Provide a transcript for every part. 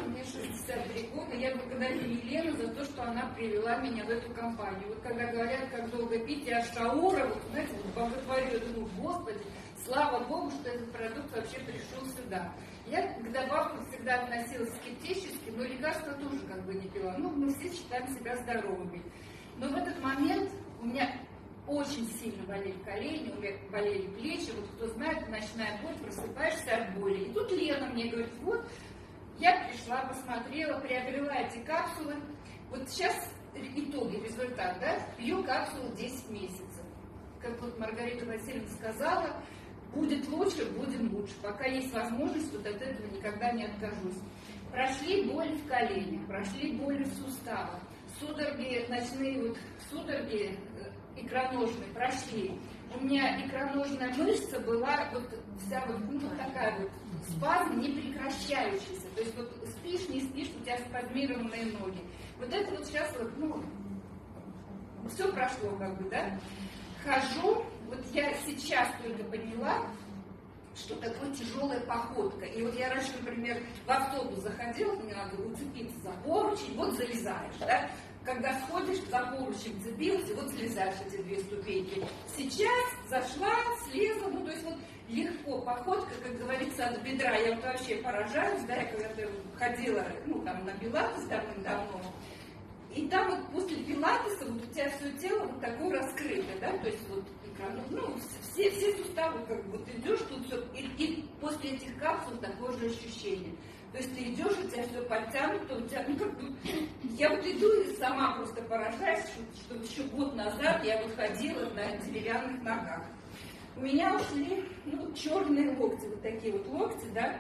мне 63 года. Я благодарю Елену за то, что она привела меня в эту компанию. Вот когда говорят, как долго пить, я Шаура, вот, знаете, боготворю, я думаю, Господи, слава Богу, что этот продукт вообще пришел сюда. Я к добавкам всегда относилась скептически, но лекарства тоже как бы не пила. Ну, мы все считаем себя здоровыми. Но в этот момент у меня очень сильно болели колени, у меня болели плечи. Вот кто знает, ночная боль, просыпаешься от боли. И тут Лена мне говорит, вот, я пришла, посмотрела, приобрела эти капсулы. Вот сейчас итоги, результат, да? Пью капсулу 10 месяцев. Как вот Маргарита Васильевна сказала, будет лучше, будем лучше. Пока есть возможность, вот от этого никогда не откажусь. Прошли боли в коленях, прошли боли в суставах. Судороги, ночные вот судороги икроножные прошли. У меня икроножная мышца была вот вся вот, ну, вот такая вот спазм непрекращающийся. То есть вот спишь, не спишь, у тебя спазмированные ноги. Вот это вот сейчас вот, ну, все прошло как бы, да. Хожу, вот я сейчас только поняла, что такое тяжелая походка. И вот я раньше, например, в автобус заходила, мне надо уцепиться за поручень, вот залезаешь, да? Когда сходишь, за поручень цепился, вот залезаешь эти 2 ступеньки. Сейчас зашла, слезла, ну то есть вот легко, походка, как говорится, от бедра. Я вот вообще поражаюсь, да, я когда-то ходила, ну там на пилатес давным-давно, и там вот после пилатеса вот у тебя все тело вот такое раскрытое, да, то есть вот ну, все суставы, как бы, вот идешь тут все, и после этих капсул такое же ощущение. То есть ты идешь, у тебя все подтянуто, у тебя, ну, как бы, я вот иду и сама просто поражаюсь, что еще год назад я вот ходила на деревянных ногах. У меня ушли, ну, черные локти, вот такие вот локти, да,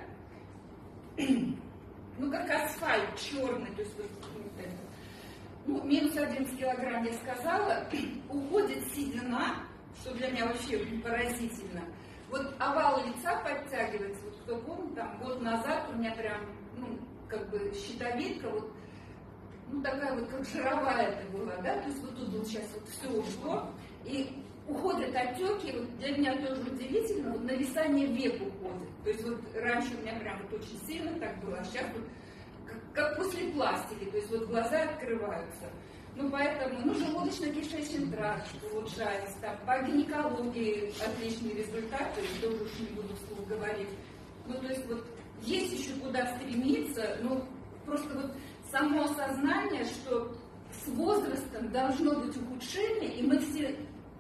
ну, как асфальт черный, то есть вот, ну, минус 11 килограмм, я сказала, уходит седина, что для меня вообще поразительно. Вот овал лица подтягивается, вот кто помнит, там год назад у меня прям, ну, как бы щитовидка, вот, ну, такая вот, как жировая это была, да, то есть вот тут вот сейчас вот все ушло, и уходят отеки, вот для меня тоже удивительно, вот нависание век уходит, то есть вот раньше у меня прям вот очень сильно так было, а сейчас вот как после пластики, то есть вот глаза открываются. Ну, поэтому, ну, желудочно-кишечный тракт улучшается, там, по гинекологии отличный результат, то есть тоже уж не буду вслух говорить. Ну, то есть вот есть еще куда стремиться, но просто вот само осознание, что с возрастом должно быть ухудшение, и мы все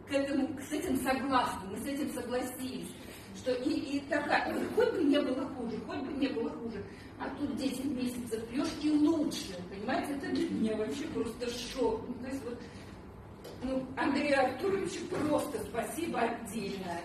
с этим согласны, мы с этим согласились, что и такая, хоть бы не было хуже, хоть бы не было хуже, а тут 10 месяцев пьешь и лучше, понимаете, это для меня вообще просто шок. Ну, то есть вот, ну, Андрею Артуровичу просто спасибо отдельное.